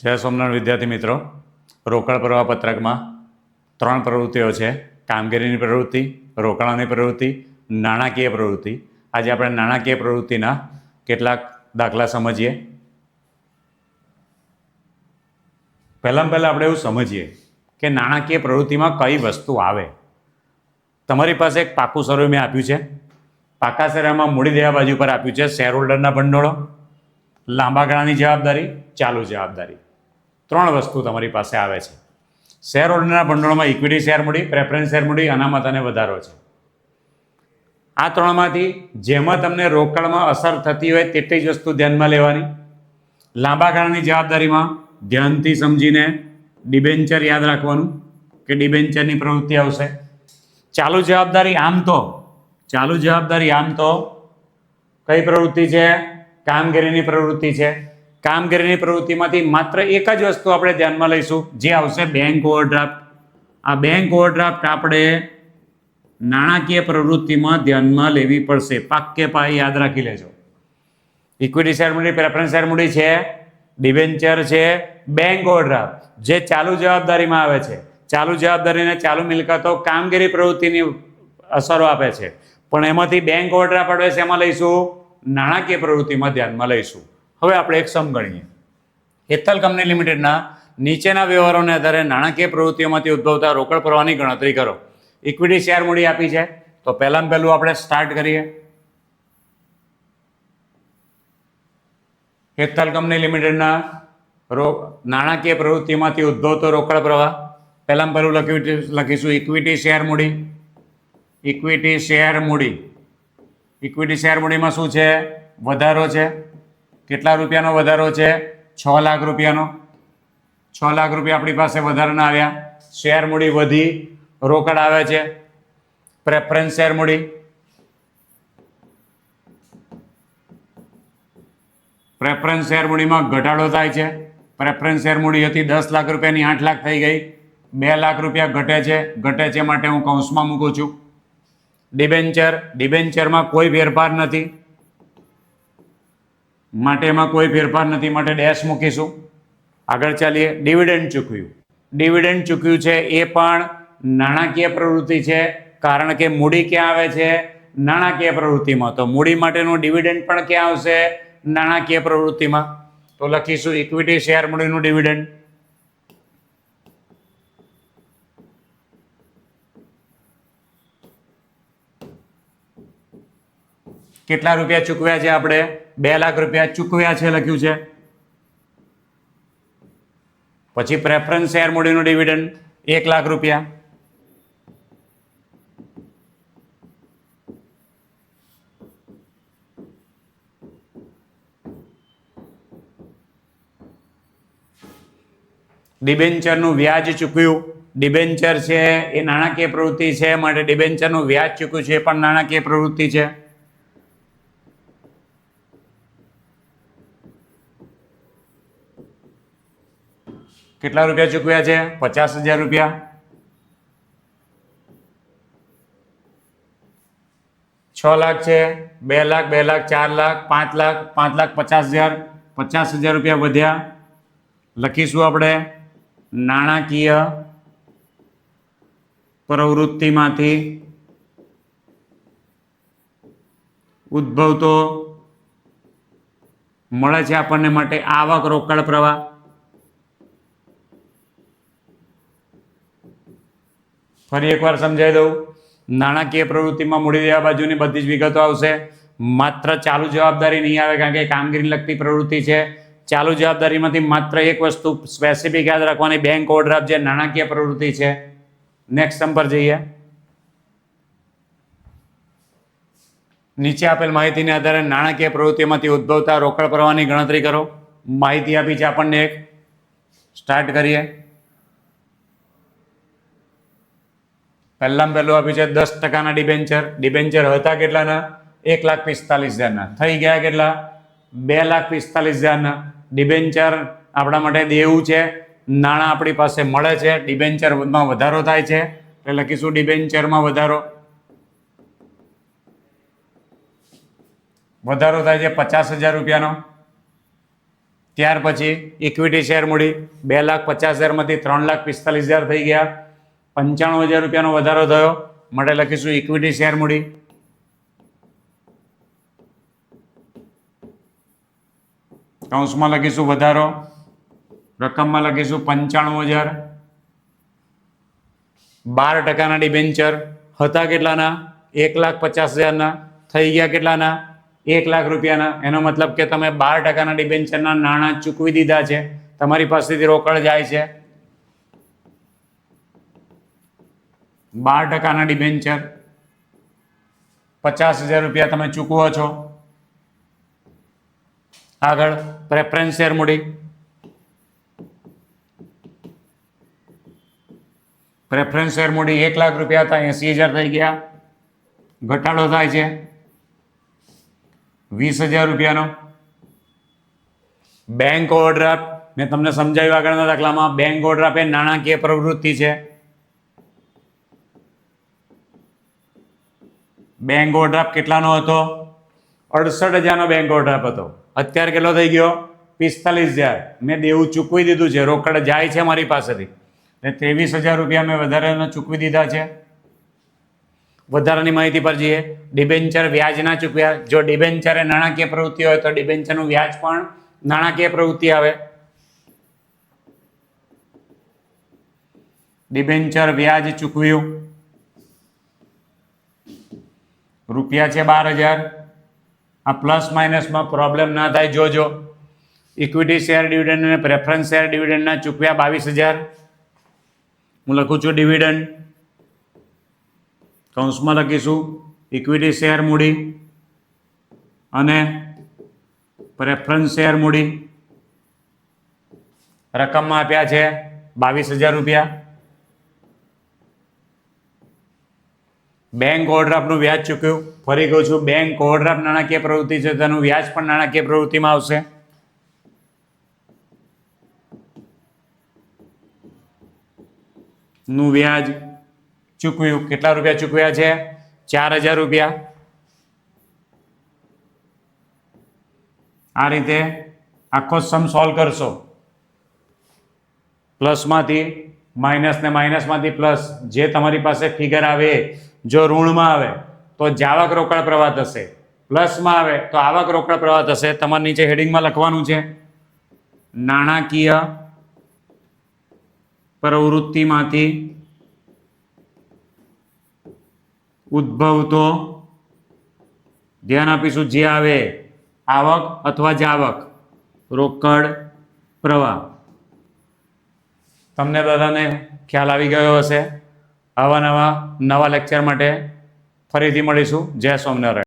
જય સોમનાથ વિદ્યાર્થી મિત્રો, રોકડ પ્રવાહ પત્રકમાં 3 પ્રવૃત્તિઓ છે. કામગીરીની પ્રવૃત્તિ, રોકાણની પ્રવૃત્તિ, નાણાકીય પ્રવૃત્તિ. આજે આપણે નાણાકીય પ્રવૃત્તિના કેટલાક દાખલા સમજીએ. પહેલાં આપણે એવું સમજીએ કે નાણાકીય પ્રવૃત્તિમાં કઈ વસ્તુ આવે. તમારી પાસે એક પાકું સર્વે મેં આપ્યું છે. પાકા સર્વેમાં મૂડી દેવા બાજુ પર આપ્યું છે શેર હોલ્ડરના ભંડોળો, લાંબા ગાળાની જવાબદારી, ચાલુ જવાબદારી. 3 વસ્તુ તમારી પાસે આવે છે. શેર હોલ્ડરના ભંડોળમાં ઇક્વિટી શેર મૂડી, પ્રેફરન્સ શેર મૂડી, અનામત અને વધારો છે. આ 3માંથી જેમાં તમને રોકડમાં અસર થતી હોય તેટલી જ વસ્તુ ધ્યાનમાં લેવાની. લાંબા ગાળાની જવાબદારીમાં ધ્યાનથી સમજીને ડિબેન્ચર યાદ રાખવાનું કે ડિબેન્ચરની પ્રવૃત્તિ આવશે. ચાલુ જવાબદારી આમ તો કઈ પ્રવૃત્તિ છે? કામગીરીની પ્રવૃત્તિ છે. કામગીરીની પ્રવૃત્તિમાંથી માત્ર એક જ વસ્તુ આપણે ધ્યાનમાં લઈશું, જે આવશે બેંક ઓવરડ્રાફ્ટ. આ બેંક ઓવરડ્રાફ્ટ આપણે નાણાકીય પ્રવૃત્તિમાં ધ્યાનમાં લેવી પડશે. પાક્કે પાયે યાદ રાખી લેજો. ઇક્વિટી શેર મૂડી, પ્રેફરન્સ શેર મૂડી છે, ડિબેન્ચર છે, બેંક ઓવરડ્રાફ્ટ જે ચાલુ જવાબદારીમાં આવે છે. ચાલુ જવાબદારીને ચાલુ મિલકતો કામગીરી પ્રવૃત્તિની અસરો આપે છે, પણ એમાંથી બેંક ઓવરડ્રાફ્ટ આપણે શેમાં લઈશું? નાણાકીય પ્રવૃત્તિમાં ધ્યાનમાં લઈશું. હવે આપણે એક સમ ગણીએ. હેતલ કંપની લિમિટેડના નીચેના વ્યવહારોને આધારે નાણાકીય પ્રવૃત્તિઓમાંથી ઉદ્ભવતા રોકડ પ્રવાહની ગણતરી કરો. ઇક્વિટી શેર મૂડી આપી છે, તો પહેલું આપણે સ્ટાર્ટ કરીએ. હેતલ કંપની લિમિટેડના નાણાકીય પ્રવૃત્તિમાંથી ઉદ્ભવતો રોકડ પ્રવાહ. પહેલું લખીશું ઇક્વિટી શેર મૂડી. ઇક્વિટી શેર મૂડી. ઇક્વિટી શેર મૂડીમાં શું છે? વધારો છે. કેટલા રૂપિયાનો વધારો છે? 6 લાખ રૂપિયાનો. 6 લાખ રૂપિયા આપણી પાસે વધારાના આવ્યા. શેર મૂડી વધી, રોકડ આવે છે. પ્રેફરન્સ શેર મૂડી. પ્રેફરન્સ શેર મૂડીમાં ઘટાડો થાય છે. પ્રેફરન્સ શેર મૂડી હતી 10 લાખ રૂપિયાની 8 લાખ થઈ ગઈ. 2 લાખ રૂપિયા ઘટે છે માટે હું કૌંસમાં મૂકું છું. ડિબેન્ચરમાં કોઈ ફેરફાર નથી માટે ડેશ મૂકીશું. આગળ ચાલીએ. ડિવિડન્ડ ચૂકવ્યું છે એ પણ નાણાકીય પ્રવૃત્તિ છે, કારણ કે મૂડી ક્યાં આવે છે? નાણાકીય પ્રવૃત્તિમાં. તો મૂડી માટેનું ડિવિડન્ડ પણ ક્યાં આવશે? નાણાકીય પ્રવૃત્તિમાં. તો લખીશું ઇક્વિટી શેર મૂડીનું ડિવિડન્ડ. કેટલા રૂપિયા ચૂકવ્યા છે? આપણે 2 લાખ રૂપિયા ચૂકવ્યા છે લખ્યું છે. પછી પ્રેફરન્સ શેર મૂડીનું ડિવિડન્ડ 1 લાખ રૂપિયા. ડિબેન્ચરનું વ્યાજ ચૂકવ્યું. ડિબેન્ચર છે એ નાણાકીય પ્રવૃત્તિ છે, માટે ડિબેન્ચરનું વ્યાજ ચૂક્યું છે એ પણ નાણાકીય પ્રવૃત્તિ છે. કેટલા રૂપિયા ચૂકવ્યા છે? 50,000 રૂપિયા. 6 લાખ છે, 2 લાખ, 2 લાખ, 4 લાખ, 5 લાખ, 5 લાખ 50,000, 50,000 રૂપિયા વધ્યા. લખીશું આપણે નાણાકીય પ્રવૃત્તિમાંથી ઉદ્ભવતો મળે છે આપણને માટે આવક રોકડ પ્રવાહ. ફરી એકવાર સમજાવી દઉં. નાણાકીય પ્રવૃત્તિમાં મૂડી દેવા બાજુની બધી જ વિગતો આવશે. માત્ર ચાલુ જવાબદારી નહીં આવે, કારણ કે કામગીરી લગતી પ્રવૃત્તિ છે. ચાલુ જવાબદારીમાંથી માત્ર એક વસ્તુ સ્પેસિફિક યાદ રાખવાની, બેંક ઓવરડ્રાફ્ટ જે નાણાકીય પ્રવૃત્તિ છે. નેક્સ્ટ નંબર જઈએ. નીચે આપેલ માહિતીને આધારે નાણાકીય પ્રવૃત્તિમાંથી ઉદ્ભવતા રોકડ પ્રવાહની ગણતરી કરો. માહિતી આપી છે આપણને એક. સ્ટાર્ટ કરીએ. પહેલું આપ્યું છે 10%ના ડિબેન્ચર હતા કેટલાના? 1,45,000ના. થઈ ગયા કેટલા? 2,45,000ના. ડિબેન્ચર આપણા માટે દેવું છે, નાણાં આપણી પાસે મળે છે. ડિબેન્ચરમાં વધારો થાય છે એટલે લખીશું ડિબેન્ચરમાં વધારો. વધારો થાય છે 50,000 રૂપિયાનો. ત્યાર પછી ઇક્વિટી શેર મૂડી 2,50,000 માંથી 3,45,000 થઈ ગયા, 95,000 રૂપિયાનો વધારો થયો, માટે લખીશું ઇક્વિટી શેર મૂડી. કૌંસમાં લખીશું વધારો, રકમમાં લખીશું 95,000. 12% ડિબેન્ચર હતા કેટલાના? 1,50,000 થઈ ગયા કેટલાના? 1,00,000 રૂપિયાના. એનો મતલબ કે તમે 12% ડિબેન્ચરના નાણાં ચૂકવી દીધા છે, તમારી પાસેથી રોકડ જાય છે. 12% ડિબેન્ચર 50,000 રૂપિયા તમે ચૂકવો છો. આગળ પ્રેફરન્સ શેર મૂડી. પ્રેફરન્સ શેર મૂડી 1,00,000 રૂપિયા હતા, 80,000 થઈ ગયા. ઘટાડો થાય છે 20,000 રૂપિયાનો. બેંક ઓવરડ્રાફ્ટ મેં તમને સમજાવ્યું આગળના દાખલામાં. બેંક ઓવરડ્રાફ્ટ એ નાણાકીય પ્રવૃત્તિ છે. બેંક ઓવરડ્રાફ્ટ કેટલાનો હતો? 68,000નો બેંક ઓવરડ્રાફ્ટ હતો. અત્યારે કેટલો થઈ ગયો? 45,000. મેં દેવું ચૂકવી દીધું છે, રોકડ જાય છે મારી પાસેથી, એટલે 23,000 રૂપિયા મેં વધારાના ચૂકવી દીધા છે. વધારાની માહિતી પર જઈએ. ડિબેન્ચર વ્યાજ ના ચૂકવ્યા. જો ડિબેન્ચર એ નાણાકીય પ્રવૃત્તિ હોય તો ડિબેન્ચરનું વ્યાજ પણ નાણાકીય પ્રવૃત્તિ આવે. ડિબેન્ચર વ્યાજ ચૂકવ્યું, રૂપિયા છે 12,000. આ પ્લસ માઇનસમાં પ્રોબ્લેમ ના થાય જોજો. ઇક્વિટી શેર ડિવિડન્ડ અને પ્રેફરન્સ શેર ડિવિડન્ડના ચૂકવ્યા 22,000. હું લખું છું ડિવિડન્ડ, કૌંસમાં લખીશું ઇક્વિટી શેર મૂડી અને પ્રેફરન્સ શેર મૂડી. રકમમાં આપ્યા છે 22,000 રૂપિયા. બેંક ઓવરડ્રાફ્ટનું વ્યાજ ચૂક્યું. ફરી કહું છું, બેંક ઓવરડ્રાફ્ટ નાણાકીય પ્રવૃત્તિ છે, તેનું વ્યાજ પણ નાણાકીય પ્રવૃત્તિમાં આવશે. નું વ્યાજ ચૂકવ્યું. કેટલા રૂપિયા ચૂકવ્યા છે? 4,000 રૂપિયા. આ રીતે આખો સમ સોલ્વ કરશો. પ્લસમાંથી માઇનસ ને માઇનસમાંથી પ્લસ, જે તમારી પાસે ફિગર આવે, જો ઋણમાં આવે તો જાવક રોકડ પ્રવાહ થશે, પ્લસમાં આવે તો આવક રોકડ પ્રવાહ થશે. તમારે નીચે હેડિંગમાં લખવાનું છે નાણાકીય પ્રવૃત્તિમાંથી ઉદ્ભવતો, ધ્યાન આપીશું, જે આવે આવક અથવા જાવક રોકડ પ્રવાહ. તમને બધાને ખ્યાલ આવી ગયો હશે. આવા નવા લેક્ચર માટે ફરીથી મળીશું. જય સ્વામિનારાયણ.